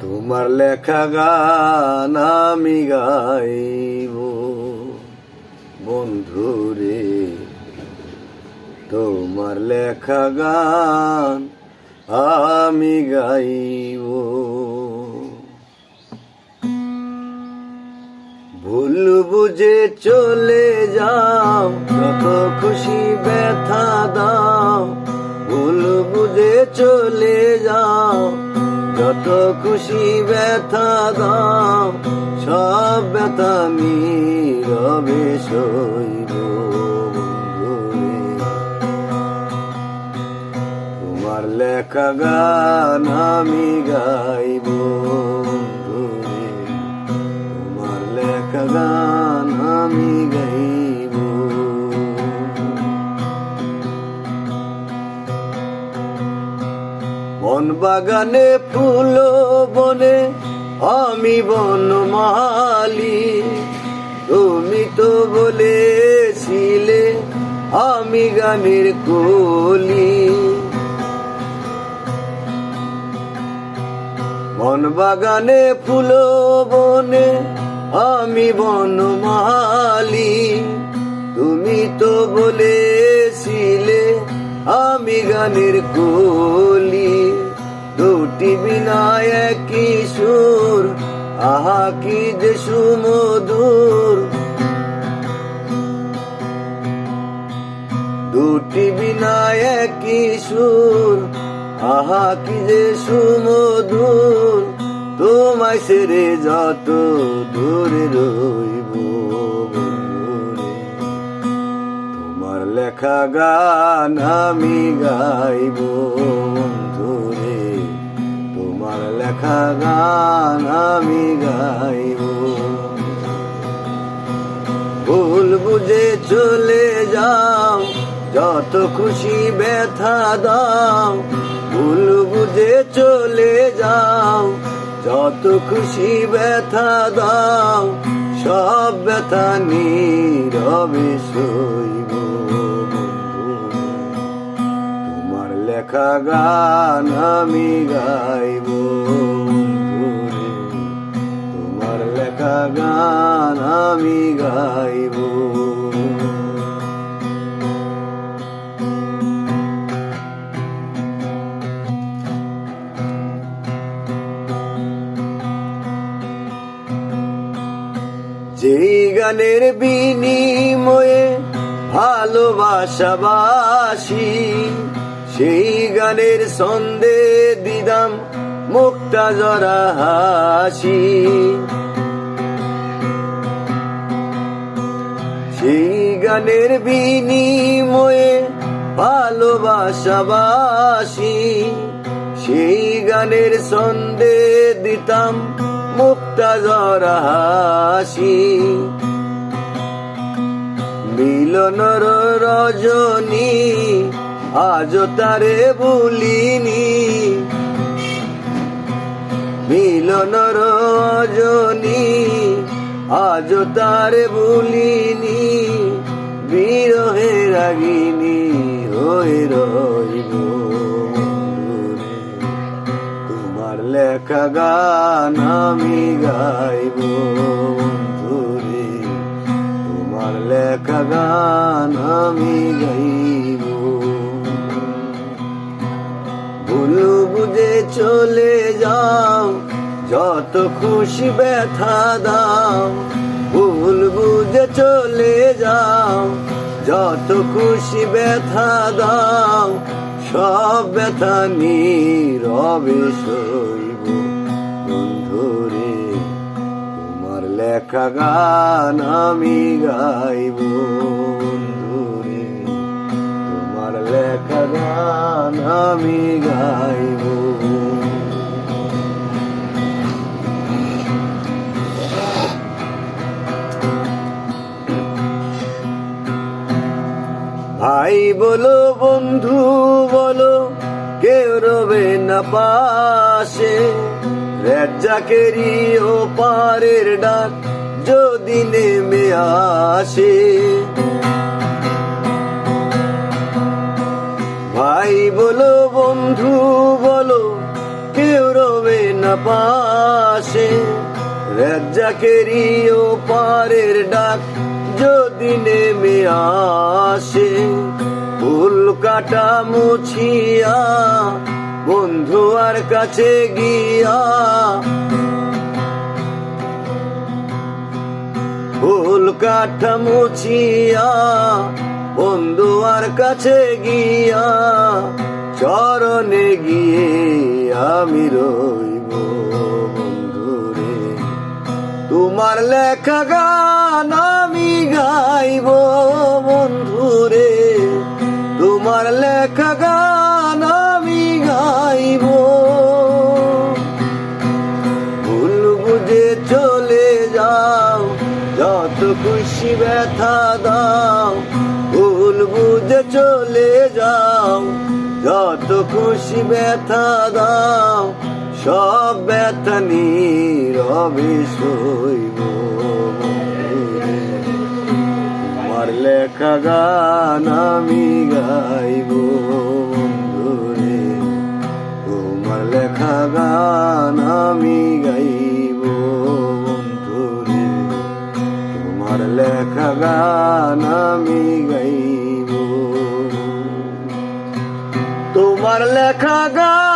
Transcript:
তোমার লেখা গান আমি গাইব বন্ধুরে, তোমার লেখা গান আমি গাইব। ভুল বুঝে চলে যাও, যত খুশি ব্যথা দাও। ভুল বুঝে চলে যাও, যত খুশি ব্যথা দাও। সব ব্যথা নীরবে সইব বন্ধুরে, তোমার লেখা গান আমি গাইব বন্ধুরে, তোমার লেখা গান আমি গাইব। বন বাগানে ফুল বনে আমি বনমালী, তুমি তো বলেছিলে আমি গানের কলি। বন বাগানে ফুল বনে আমি বনমালী, তুমি তো বলেছিলে আমি গানের কলি। দুটি বিনা একই সুর, আহা কি যে সুমধুর। দুটি বিনা একই সুর, আহা কি যে সুমধুর। তোমায় ছেড়ে যত দূরে রইব বন্ধুরে, তোমার লেখা গান আমি গাইব বন্ধুরে, তোমার লেখা গান আমি গাইব। ভুল বুঝে চলে যাও, যত খুশি ব্যথা দাও। ভুল বুঝে চলে যাও, যত খুশি ব্যথা দাও। সব ব্যথা নীরবে সইব বন্ধুরে, তোমার লেখা গান আমি গাইব বন্ধুরে, তোমার লেখা গান আমি গাইব। যেই গানের বিনিময়ে ভালোবাসাবাসি, সেই গানের ছন্দে দিদাম মুক্তা জরা হাসি। সেই গানের বিনিময়ে ভালোবাসাবাসি, সেই গানের ছন্দে দিতাম মুক্তা জরা হাসি। মিলনর রজনী আজ তারে ভুলিনি, মিলনর রজনী আজ তারে ভুলিনি। বিরহে রাগিনী হয়ে রইব বন্ধুরে, তোমার লেখা গান আমি গাইব বন্ধুরে, তোমার লেখা গান আমি গাইব। ভুল বুঝে চলে যাও, যত খুশি ব্যথা দাও। ভুল বুঝে চলে যাও, যত খুশি ব্যথা দাও। সব ব্যথা নীরবে সইব বন্ধুরে, তোমার লেখা গান আমি গাইব বন্ধুরে, তোমার লেখা গান আমি গাইব। ভাই বলো বন্ধু বলো, কেউ রবে না পাশে। রেজ্জাকেরই ও পারের ডাক যদি নেমে আসে। ভাই বলো বন্ধু বলো কেউ রবে না পাশে, রাজ্জাকেরই ও পারের ডাক যদি নেমে আসে। ফুল কাটা মুছিয়া বন্ধু আর কাছে গিয়া, ফুল কাটা মুছিয়া বন্ধু আর কাছে গিয়া, চরণে গিয়ে আমি রইব বন্ধুরে। তোমার লেখা গান আমি গাইব বন্ধুরে, তোমার লেখা গান আমি গাইব। ভুল বুঝে চলে যাও, যত খুশি ব্যথা দাও। ভুল বুঝে চলে যাও, যত খুশি ব্যথা দাও। সব ব্যথা নীরবে সইব বন্ধুরে। তোমার লেখা গান আমি গাইব বন্ধুরে, তোমার লেখা গান আমি গাইব বন্ধুরে। তোমার লেখা গান আমি গাইব, তোমার লেখা গান